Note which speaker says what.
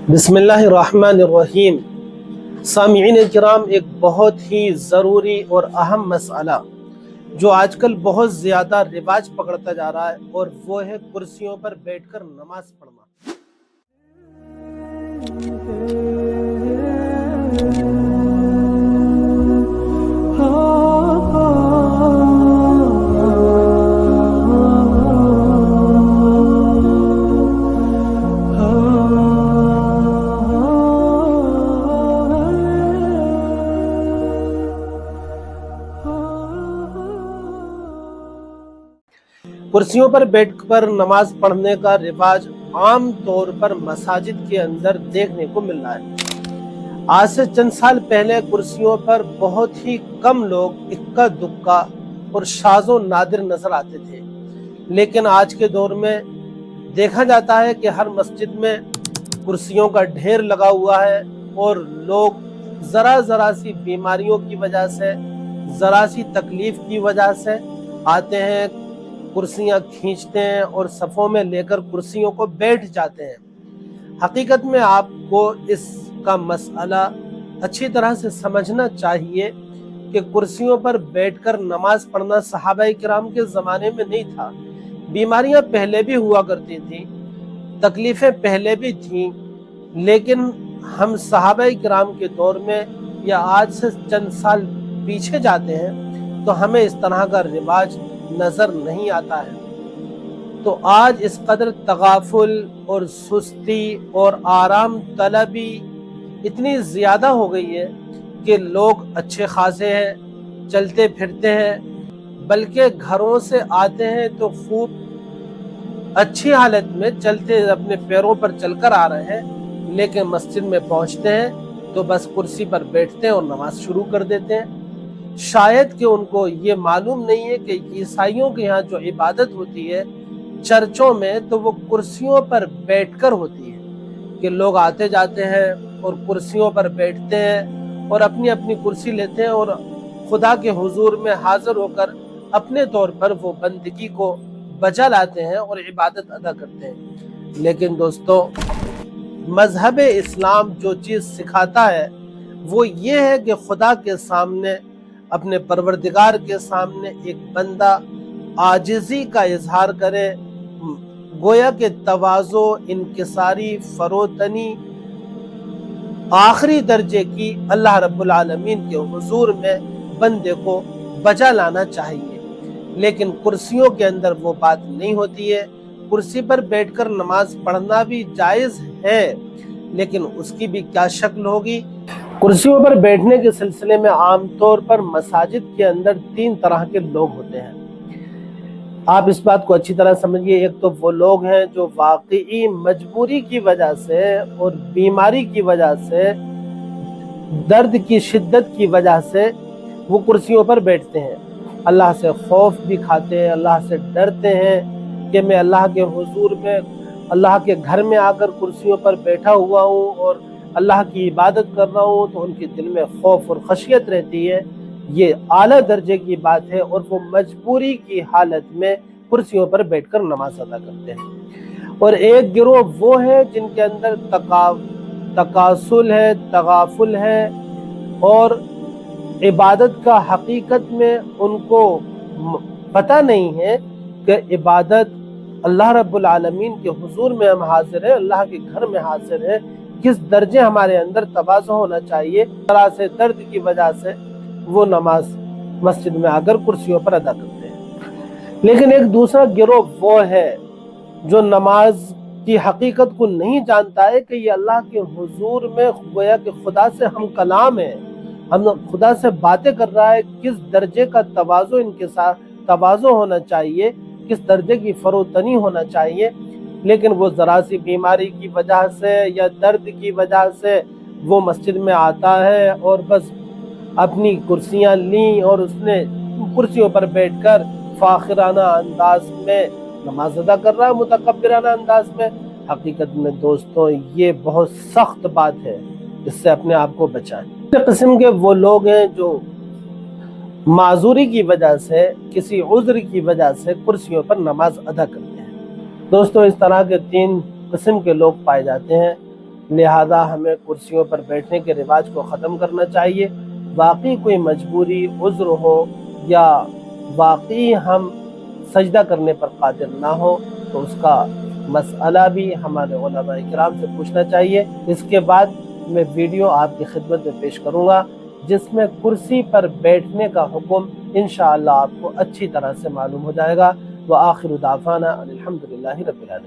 Speaker 1: बिस्मिल्लाहिर्रहमानिर्रहीम। सामीईन किराम, एक बहुत ही ज़रूरी और अहम मसला जो आजकल बहुत ज़्यादा रिवाज पकड़ता जा रहा है, और वो है कुर्सियों पर बैठकर नमाज पढ़ना। कुर्सियों पर बैठकर नमाज पढ़ने का रिवाज आम तौर पर मसाजिद के अंदर देखने को मिल रहा है। आज से चंद साल पहले कुर्सियों पर बहुत ही कम लोग इक्का दुक्का और शाज़ो नादिर नजर आते थे, लेकिन आज के दौर में देखा जाता है कि हर मस्जिद में कुर्सियों का ढेर लगा हुआ है, और लोग ज़रा सी बीमारियों की वजह से, ज़रा सी तकलीफ की वजह से आते हैं, कुर्सियां खींचते हैं और सफ़ों में लेकर कुर्सियों को बैठ जाते हैं। हकीकत में आपको इसका मसला अच्छी तरह से समझना चाहिए कि कुर्सियों पर बैठकर नमाज पढ़ना सहाबाए किराम के ज़माने में नहीं था। बीमारियां पहले भी हुआ करती थी, तकलीफ़ें पहले भी थीं, लेकिन हम सहाबाए किराम के दौर में या आज से चंद साल पीछे जाते हैं तो हमें इस तरह का रिवाज नजर नहीं आता है। तो आज इस कदर तगाफुल और सुस्ती और आराम तलबी इतनी ज़्यादा हो गई है कि लोग अच्छे खासे हैं, चलते फिरते हैं, बल्कि घरों से आते हैं तो खूब अच्छी हालत में चलते अपने पैरों पर चलकर आ रहे हैं, लेकिन मस्जिद में पहुंचते हैं तो बस कुर्सी पर बैठते हैं और नमाज शुरू कर देते हैं। शायद कि उनको ये मालूम नहीं है कि ईसाइयों के यहाँ जो इबादत होती है चर्चों में, तो वो कुर्सियों पर बैठकर होती है कि लोग आते जाते हैं और कुर्सियों पर बैठते हैं और अपनी अपनी कुर्सी लेते हैं और खुदा के हुजूर में हाजिर होकर अपने तौर पर वो बंदगी को बजा लाते हैं और इबादत अदा करते हैं। लेकिन दोस्तों, मजहब इस्लाम जो चीज़ सिखाता है वो ये है कि खुदा के सामने, अपने परवरदिगार के सामने एक बंदा आजिज़ी का इजहार करे, गोया के तवाज़ो, इनकिसारी, फरोतनी आखिरी दर्जे की अल्लाह रब्बुल आलमीन के हुजूर में बंदे को बजा लाना चाहिए। लेकिन कुर्सियों के अंदर वो बात नहीं होती है। कुर्सी पर बैठकर नमाज पढ़ना भी जायज़ है, लेकिन उसकी भी क्या शक्ल होगी। कुर्सियों पर बैठने के सिलसिले में आमतौर पर मसाजिद के अंदर 3 तरह के लोग होते हैं। आप इस बात को अच्छी तरह समझिए। एक तो वो लोग हैं जो वाकई मजबूरी की वजह से और बीमारी की वजह से, दर्द की शिद्दत की वजह से वो कुर्सियों पर बैठते हैं। अल्लाह से खौफ भी खाते हैं, अल्लाह से डरते हैं कि मैं अल्लाह के हुजूर में, अल्लाह के घर में आकर कुर्सियों पर बैठा हुआ हूँ और अल्लाह की इबादत कर रहा हूँ, तो उनके दिल में खौफ और खशियत रहती है। ये आला दर्जे की बात है, और वो मजबूरी की हालत में कुर्सियों पर बैठकर नमाज अदा करते हैं। और एक गिरोह वो है जिनके अंदर तकासुल है, तगाफुल है, और इबादत का हकीकत में उनको पता नहीं है कि इबादत अल्लाह रब्बुल आलमीन के हुजूर में हम हाजिर हैं, अल्लाह के घर में हाजिर हैं, किस दर्जे हमारे अंदर तवाज़ु होना चाहिए। तरह से दर्द की वजह से वो नमाज मस्जिद में आकर कुर्सियों पर अदा करते हैं। लेकिन एक दूसरा गिरोह वो है जो नमाज की हकीकत को नहीं जानता है कि ये अल्लाह के हुजूर में गोया कि खुदा से हम कलाम है, हम खुदा से बातें कर रहा है। किस दर्जे का तवाज़ु इनके साथ तवाज़ु होना चाहिए, किस दर्जे की फरोतनी होना चाहिए, लेकिन वो ज़रा सी बीमारी की वजह से या दर्द की वजह से वो मस्जिद में आता है और बस अपनी कुर्सियां ली और उसने कुर्सियों पर बैठकर फाखिराना अंदाज में नमाज अदा कर रहा है, मुतकब्बिराना अंदाज में। हकीकत में दोस्तों, ये बहुत सख्त बात है, इससे अपने आप को बचाएं। इस किस्म के वो लोग हैं जो माजूरी की वजह से, किसी उज़्र की वजह से कुर्सियों पर नमाज अदा करते हैं। दोस्तों, इस तरह के 3 किस्म के लोग पाए जाते हैं। لہذا ہمیں کرسیوں پر بیٹھنے کے رواج کو ختم کرنا چاہیے۔ واقعی کوئی مجبوری عذر ہو یا واقعی ہم سجدہ کرنے پر قادر نہ ہو تو اس کا مسئلہ بھی ہمارے علماء کرام سے پوچھنا چاہیے۔ اس کے بعد میں ویڈیو آپ کی خدمت میں پیش کروں گا جس میں کرسی پر بیٹھنے کا حکم انشاءاللہ آپ کو اچھی طرح سے معلوم ہو جائے گا۔ وآخر دعوانا الحمدللہ رب العالمین۔